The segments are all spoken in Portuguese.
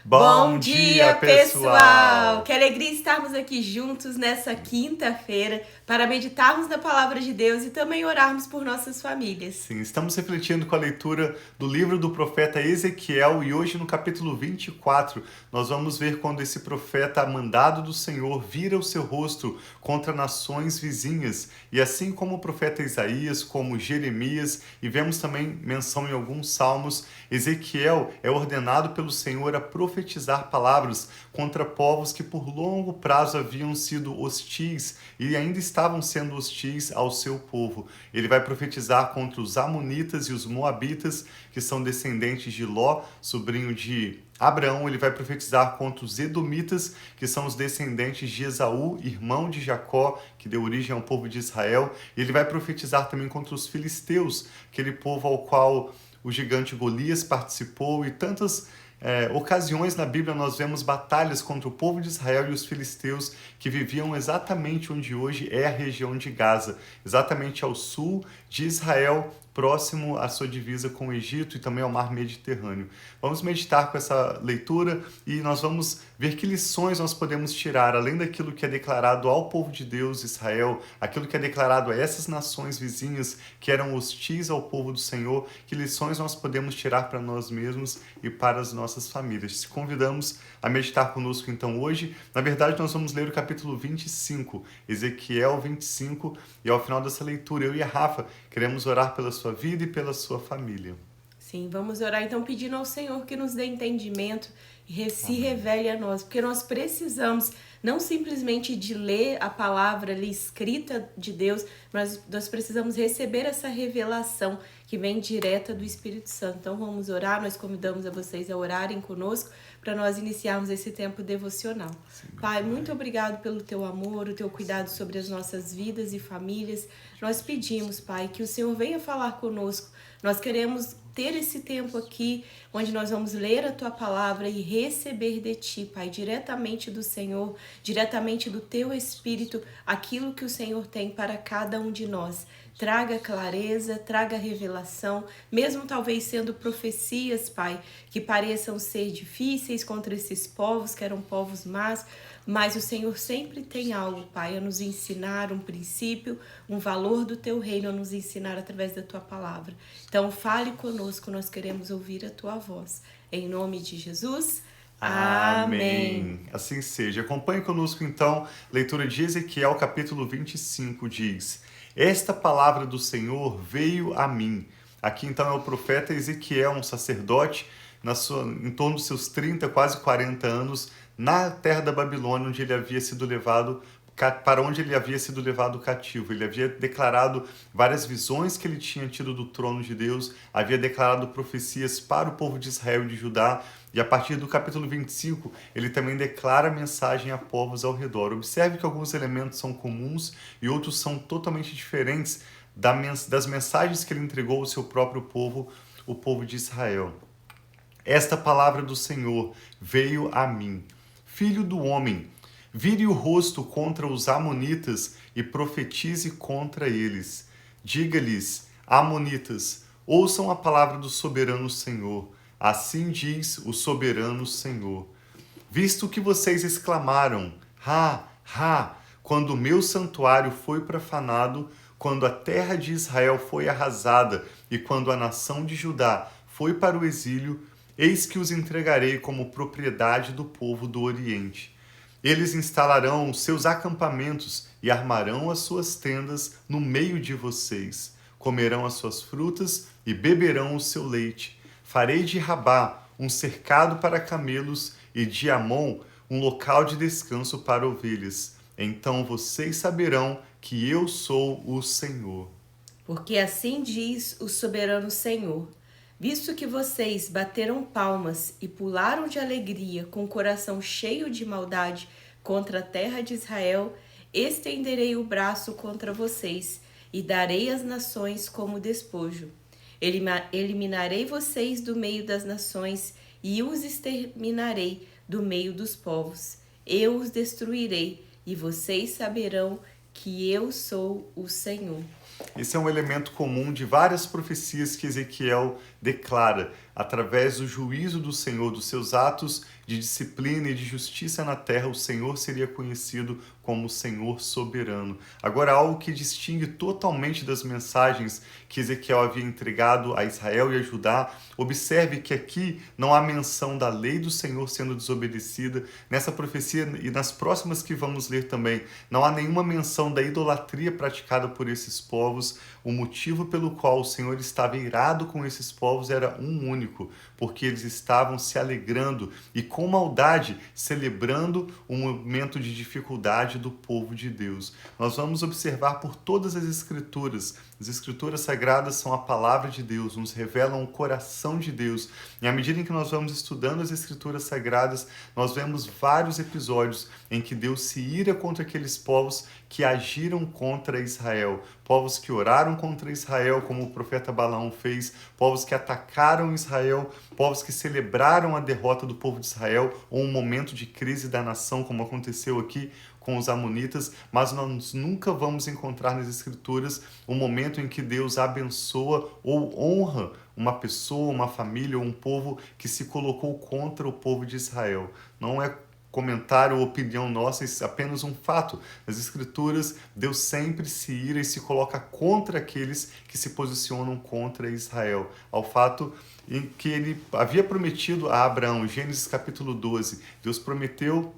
Bom dia, pessoal! Que alegria estarmos aqui juntos nessa quinta-feira para meditarmos na palavra de Deus e também orarmos por nossas famílias. Sim, estamos refletindo com a leitura do livro do profeta Ezequiel e hoje no capítulo 24 nós vamos ver quando esse profeta, mandado do Senhor, vira o seu rosto contra nações vizinhas. E assim como o profeta Isaías, como Jeremias, e vemos também menção em alguns salmos, Ezequiel é ordenado pelo Senhor a profetizar palavras contra povos que por longo prazo haviam sido hostis e ainda estavam sendo hostis ao seu povo. Ele vai profetizar contra os amonitas e os moabitas, que são descendentes de Ló, sobrinho de Abraão. Ele vai profetizar contra os edomitas, que são os descendentes de Esaú, irmão de Jacó, que deu origem ao povo de Israel. Ele vai profetizar também contra os filisteus, aquele povo ao qual o gigante Golias participou, e tantas ocasiões na Bíblia nós vemos batalhas contra o povo de Israel e os filisteus, que viviam exatamente onde hoje é a região de Gaza, exatamente ao sul de Israel, próximo à sua divisa com o Egito e também ao mar Mediterrâneo. Vamos meditar com essa leitura e nós vamos ver que lições nós podemos tirar, além daquilo que é declarado ao povo de Deus, Israel, aquilo que é declarado a essas nações vizinhas que eram hostis ao povo do Senhor, que lições nós podemos tirar para nós mesmos e para as nossas famílias. Te convidamos a meditar conosco então hoje. Na verdade, nós vamos ler o capítulo 25, Ezequiel 25, e ao final dessa leitura, eu e a Rafa queremos orar pela sua vida e pela sua família. Sim, vamos orar então pedindo ao Senhor que nos dê entendimento e se revele a nós, porque nós precisamos não simplesmente de ler a palavra ali escrita de Deus, mas nós precisamos receber essa revelação que vem direta do Espírito Santo. Então vamos orar, nós convidamos a vocês a orarem conosco para nós iniciarmos esse tempo devocional. Sim, Pai, muito obrigado pelo teu amor, o teu cuidado sobre as nossas vidas e famílias. Nós pedimos, Pai, que o Senhor venha falar conosco. Nós queremos ter esse tempo aqui, onde nós vamos ler a Tua palavra e receber de Ti, Pai, diretamente do Senhor, diretamente do Teu Espírito, aquilo que o Senhor tem para cada um de nós. Traga clareza, traga revelação, mesmo talvez sendo profecias, Pai, que pareçam ser difíceis contra esses povos, que eram povos más, mas o Senhor sempre tem algo, Pai, a nos ensinar, um princípio, um valor do Teu reino, a nos ensinar através da Tua palavra. Então, fale conosco, nós queremos ouvir a Tua voz. Em nome de Jesus, amém. Assim seja. Acompanhe conosco, então, leitura de Ezequiel, capítulo 25, diz: Esta palavra do Senhor veio a mim. Aqui, então, é o profeta Ezequiel, um sacerdote, em torno dos seus 30, quase 40 anos, na terra da Babilônia, onde ele havia sido levado para onde ele havia sido levado cativo. Ele havia declarado várias visões que ele tinha tido do trono de Deus, havia declarado profecias para o povo de Israel e de Judá, e a partir do capítulo 25, ele também declara mensagem a povos ao redor. Observe que alguns elementos são comuns e outros são totalmente diferentes das mensagens que ele entregou ao seu próprio povo, o povo de Israel. Esta palavra do Senhor veio a mim. Filho do homem, vire o rosto contra os amonitas e profetize contra eles. Diga-lhes, amonitas, ouçam a palavra do soberano Senhor. Assim diz o soberano Senhor. Visto que vocês exclamaram, ha, ha, quando o meu santuário foi profanado, quando a terra de Israel foi arrasada e quando a nação de Judá foi para o exílio, eis que os entregarei como propriedade do povo do Oriente. Eles instalarão seus acampamentos e armarão as suas tendas no meio de vocês. Comerão as suas frutas e beberão o seu leite. Farei de Rabá um cercado para camelos e de Amon um local de descanso para ovelhas. Então vocês saberão que eu sou o Senhor. Porque assim diz o soberano Senhor: visto que vocês bateram palmas e pularam de alegria com o coração cheio de maldade contra a terra de Israel, estenderei o braço contra vocês e darei as nações como despojo. Eliminarei vocês do meio das nações e os exterminarei do meio dos povos. Eu os destruirei e vocês saberão que eu sou o Senhor. Esse é um elemento comum de várias profecias que Ezequiel declara. através do juízo do Senhor, dos seus atos de disciplina e de justiça na terra, o Senhor seria conhecido como o Senhor soberano. Agora, algo que distingue totalmente das mensagens que Ezequiel havia entregado a Israel e a Judá, observe que aqui não há menção da lei do Senhor sendo desobedecida. Nessa profecia e nas próximas que vamos ler também, não há nenhuma menção da idolatria praticada por esses povos. O motivo pelo qual o Senhor estava irado com esses povos era um único, porque eles estavam se alegrando e com maldade celebrando um momento de dificuldade do povo de Deus. Nós vamos observar por todas as escrituras. As escrituras sagradas são a palavra de Deus, nos revelam o coração de Deus. E à medida em que nós vamos estudando as escrituras sagradas, nós vemos vários episódios em que Deus se ira contra aqueles povos que agiram contra Israel. Povos que oraram contra Israel, como o profeta Balaão fez, povos que atacaram Israel, povos que celebraram a derrota do povo de Israel, ou um momento de crise da nação, como aconteceu aqui com os amonitas, mas nós nunca vamos encontrar nas escrituras um momento em que Deus abençoa ou honra uma pessoa, uma família ou um povo que se colocou contra o povo de Israel. Não é comentário ou opinião nossa, é apenas um fato. Nas escrituras, Deus sempre se ira e se coloca contra aqueles que se posicionam contra Israel. Ao fato em que ele havia prometido a Abraão, Gênesis capítulo 12, Deus prometeu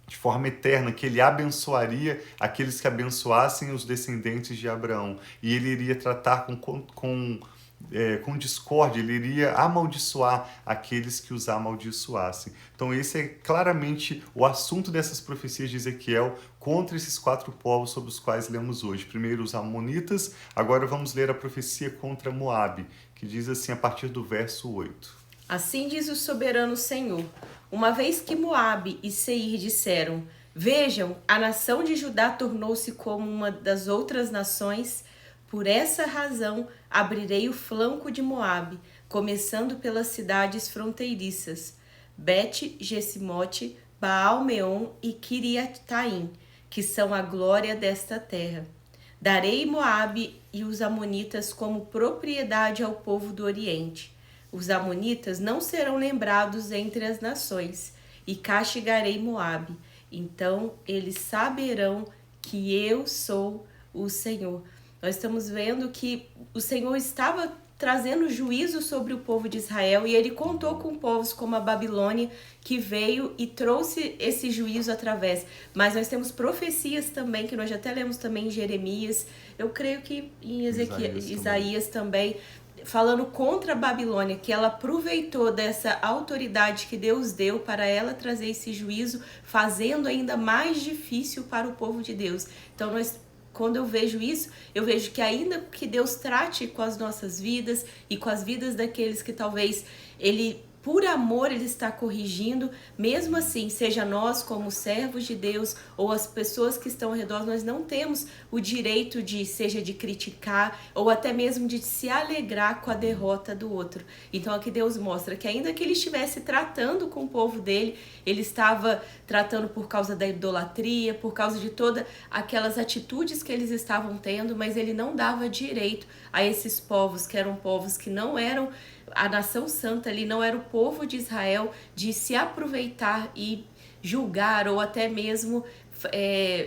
de forma eterna que ele abençoaria aqueles que abençoassem os descendentes de Abraão. E ele iria tratar com discórdia, ele iria amaldiçoar aqueles que os amaldiçoassem. Então esse é claramente o assunto dessas profecias de Ezequiel contra esses 4 povos sobre os quais lemos hoje. Primeiro os amonitas, agora vamos ler a profecia contra Moabe, que diz assim a partir do verso 8. Assim diz o soberano Senhor: uma vez que Moabe e Seir disseram: vejam, a nação de Judá tornou-se como uma das outras nações, por essa razão abrirei o flanco de Moabe, começando pelas cidades fronteiriças, Bet-Jesimote, Baal-Meon e Kiriataim, que são a glória desta terra. Darei Moabe e os amonitas como propriedade ao povo do Oriente. Os amonitas não serão lembrados entre as nações, e castigarei Moabe. Então eles saberão que eu sou o Senhor. Nós estamos vendo que o Senhor estava trazendo juízo sobre o povo de Israel e ele contou com povos como a Babilônia, que veio e trouxe esse juízo através. Mas nós temos profecias também, que nós já até lemos também em Jeremias, eu creio que em Isaías também, falando contra a Babilônia, que ela aproveitou dessa autoridade que Deus deu para ela trazer esse juízo, fazendo ainda mais difícil para o povo de Deus. Então, quando eu vejo isso, eu vejo que ainda que Deus trate com as nossas vidas e com as vidas daqueles que talvez Ele, por amor, Ele está corrigindo, mesmo assim, seja nós como servos de Deus ou as pessoas que estão ao redor, nós não temos o direito seja de criticar ou até mesmo de se alegrar com a derrota do outro. Então aqui Deus mostra que ainda que Ele estivesse tratando com o povo dele, Ele estava tratando por causa da idolatria, por causa de todas aquelas atitudes que eles estavam tendo, mas Ele não dava direito a esses povos, que eram povos que não eram a nação santa ali, não era o povo de Israel, de se aproveitar e julgar, ou até mesmo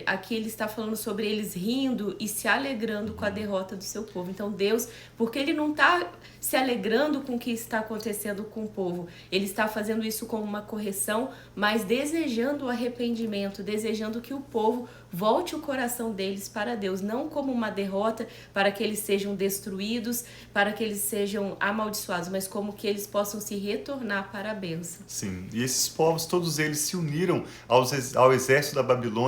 aqui ele está falando sobre eles rindo e se alegrando com a derrota do seu povo. Então Deus, porque Ele não está se alegrando com o que está acontecendo com o povo, Ele está fazendo isso como uma correção, mas desejando o arrependimento, desejando que o povo volte o coração deles para Deus, não como uma derrota para que eles sejam destruídos, para que eles sejam amaldiçoados, mas como que eles possam se retornar para a bênção. Sim, e esses povos, todos eles se uniram ao exército da Babilônia.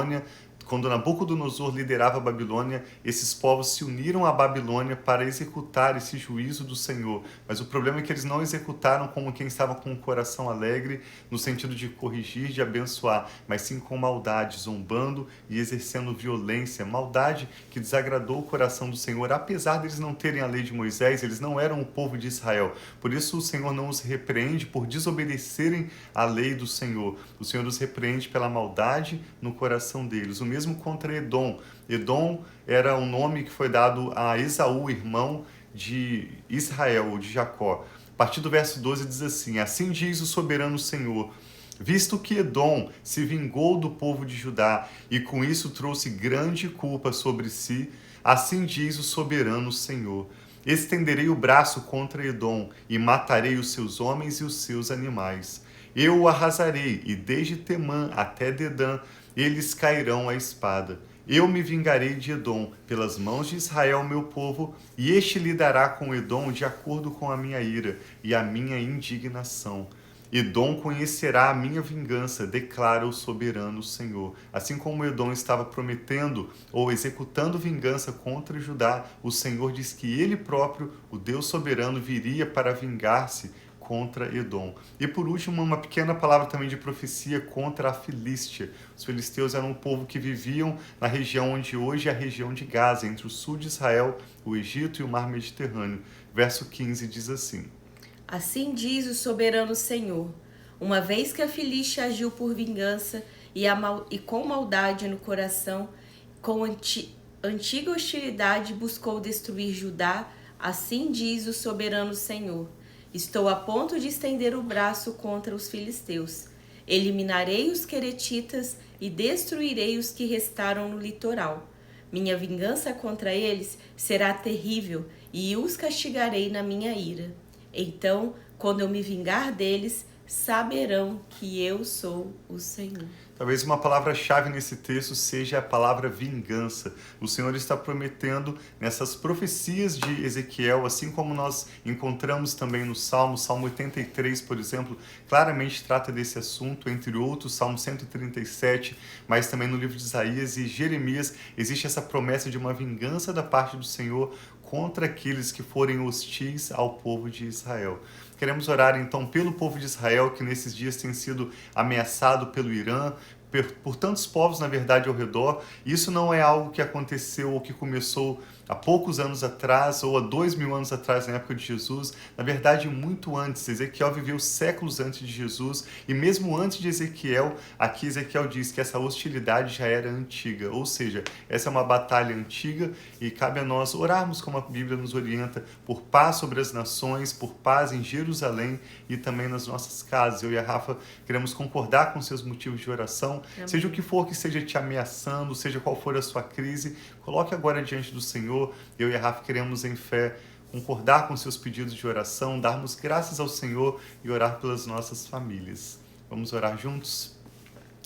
Quando Nabucodonosor liderava a Babilônia, esses povos se uniram à Babilônia para executar esse juízo do Senhor. Mas o problema é que eles não executaram como quem estava com o coração alegre, no sentido de corrigir, de abençoar, mas sim com maldade, zombando e exercendo violência. Maldade que desagradou o coração do Senhor. Apesar deles não terem a lei de Moisés, eles não eram o povo de Israel. Por isso o Senhor não os repreende por desobedecerem à lei do Senhor. O Senhor os repreende pela maldade no coração deles. O mesmo contra Edom. Edom era um nome que foi dado a Esaú, irmão de Israel, ou de Jacó. A partir do verso 12 diz assim: assim diz o soberano Senhor, visto que Edom se vingou do povo de Judá e com isso trouxe grande culpa sobre si, assim diz o soberano Senhor, estenderei o braço contra Edom e matarei os seus homens e os seus animais. Eu o arrasarei, e desde Temã até Dedã eles cairão à espada. Eu me vingarei de Edom pelas mãos de Israel, meu povo, e este lidará com Edom de acordo com a minha ira e a minha indignação. Edom conhecerá a minha vingança, declara o soberano Senhor. Assim como Edom estava prometendo ou executando vingança contra Judá, o Senhor diz que ele próprio, o Deus soberano, viria para vingar-se contra Edom. E por último, uma pequena palavra também de profecia contra a Filístia. Os filisteus eram um povo que viviam na região onde hoje é a região de Gaza, entre o sul de Israel, o Egito e o mar Mediterrâneo. Verso 15 diz assim: assim diz o soberano Senhor, uma vez que a Filístia agiu por vingança e com maldade no coração, com antiga hostilidade buscou destruir Judá, assim diz o soberano Senhor, estou a ponto de estender o braço contra os filisteus. Eliminarei os queretitas e destruirei os que restaram no litoral. Minha vingança contra eles será terrível e os castigarei na minha ira. Então, quando eu me vingar deles, saberão que eu sou o Senhor. Talvez uma palavra-chave nesse texto seja a palavra vingança. O Senhor está prometendo nessas profecias de Ezequiel, assim como nós encontramos também no Salmo 83, por exemplo, claramente trata desse assunto, entre outros, Salmo 137, mas também no livro de Isaías e Jeremias existe essa promessa de uma vingança da parte do Senhor contra aqueles que forem hostis ao povo de Israel. Queremos orar então pelo povo de Israel, que nesses dias tem sido ameaçado pelo Irã, por tantos povos, na verdade, ao redor. Isso não é algo que aconteceu ou que começou há poucos anos atrás ou há 2000 anos atrás, na época de Jesus. Na verdade, muito antes. Ezequiel viveu séculos antes de Jesus e mesmo antes de Ezequiel, aqui Ezequiel diz que essa hostilidade já era antiga. Ou seja, essa é uma batalha antiga e cabe a nós orarmos, como a Bíblia nos orienta, por paz sobre as nações, por paz em Jerusalém e também nas nossas casas. Eu e a Rafa queremos concordar com seus motivos de oração. Amém. Seja o que for que esteja te ameaçando, seja qual for a sua crise, coloque agora diante do Senhor. Eu e a Rafa queremos em fé concordar com seus pedidos de oração, darmos graças ao Senhor e orar pelas nossas famílias. Vamos orar juntos?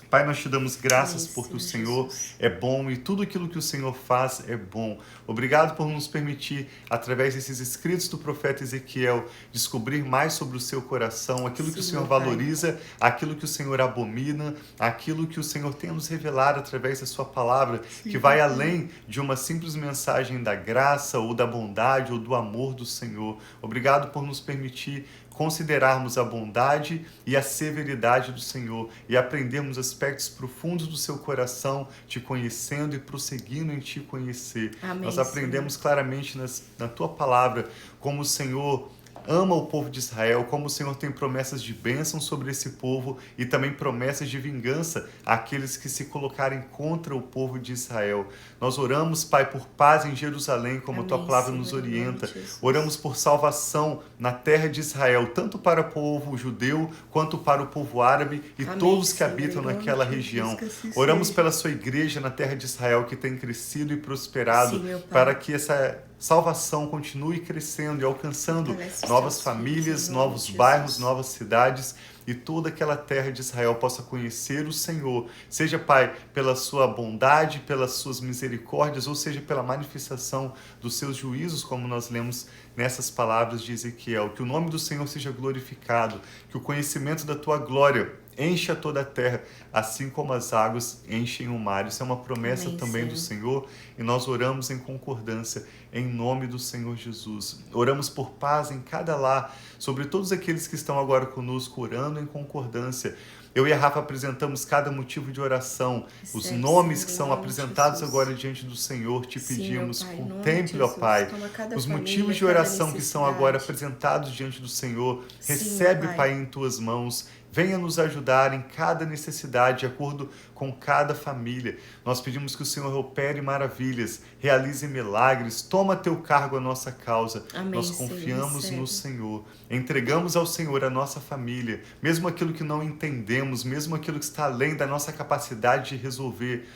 Pai, nós te damos graças porque o Senhor é bom e tudo aquilo que o Senhor faz é bom. Obrigado por nos permitir, através desses escritos do profeta Ezequiel, descobrir mais sobre o seu coração, aquilo que o Senhor valoriza, aquilo que o Senhor abomina, aquilo que o Senhor tem a nos revelar através da sua palavra, que vai além de uma simples mensagem da graça ou da bondade ou do amor do Senhor. Obrigado por nos permitir considerarmos a bondade e a severidade do Senhor e aprendermos aspectos profundos do seu coração, te conhecendo e prosseguindo em te conhecer. Amém, nós aprendemos Senhor. Claramente na tua palavra como o Senhor ama o povo de Israel, como o Senhor tem promessas de bênção sobre esse povo e também promessas de vingança àqueles que se colocarem contra o povo de Israel. Nós oramos, Pai, por paz em Jerusalém, como Amém, a tua palavra Senhor, nos orienta. Jesus. Oramos por salvação na terra de Israel, tanto para o povo judeu quanto para o povo árabe e Amém, todos que Senhor, habitam em nome naquela de região. Jesus, que assim Oramos seja. pela sua igreja na terra de Israel, que tem crescido e prosperado, Sim, meu Pai. para que essa salvação continue crescendo e alcançando novas famílias, novos bairros, novas cidades e toda aquela terra de Israel possa conhecer o Senhor, seja, Pai, pela sua bondade, pelas suas misericórdias, ou seja, pela manifestação dos seus juízos, como nós lemos nessas palavras de Ezequiel. Que o nome do Senhor seja glorificado, que o conhecimento da tua glória encha toda a terra, assim como as águas enchem o mar. Isso é uma promessa Amém, também Senhor. do Senhor, e nós oramos em concordância, em nome do Senhor Jesus. Oramos por paz em cada lar, sobre todos aqueles que estão agora conosco, orando em concordância. Eu e a Rafa apresentamos cada motivo de oração, os Recebe, nomes que Senhor, são em nome de apresentados Jesus. agora diante do Senhor, te Sim, pedimos, meu Pai, em nome de contemple, ó Jesus. Pai, Toma cada os família, motivos de cada oração que são agora necessidade. apresentados diante do Senhor. Sim, Recebe, Pai. Pai, em tuas mãos. Venha nos ajudar em cada necessidade, de acordo com cada família. Nós pedimos que o Senhor opere maravilhas, realize milagres, toma teu cargo a nossa causa. Amém, Nós Senhor, confiamos recebe. no Senhor. Entregamos ao Senhor a nossa família, mesmo aquilo que não entendemos, mesmo aquilo que está além da nossa capacidade de resolver.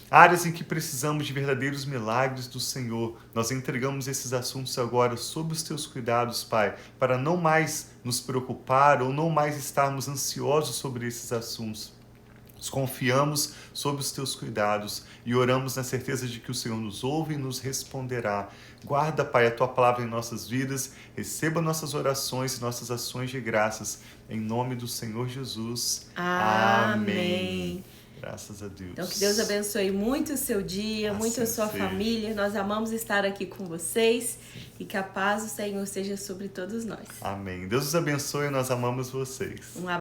Áreas em que precisamos de verdadeiros milagres do Senhor. Nós entregamos esses assuntos agora sob os teus cuidados, Pai, para não mais nos preocupar ou não mais estarmos ansiosos sobre esses assuntos. Nos confiamos sob os teus cuidados e oramos na certeza de que o Senhor nos ouve e nos responderá. Guarda, Pai, a tua palavra em nossas vidas, receba nossas orações e nossas ações de graças. Em nome do Senhor Jesus. Amém. Graças a Deus. Então, que Deus abençoe muito o seu dia, muito a Assim sua seja. família. Nós amamos estar aqui com vocês e que a paz do Senhor seja sobre todos nós. Amém. Deus os abençoe e nós amamos vocês. Um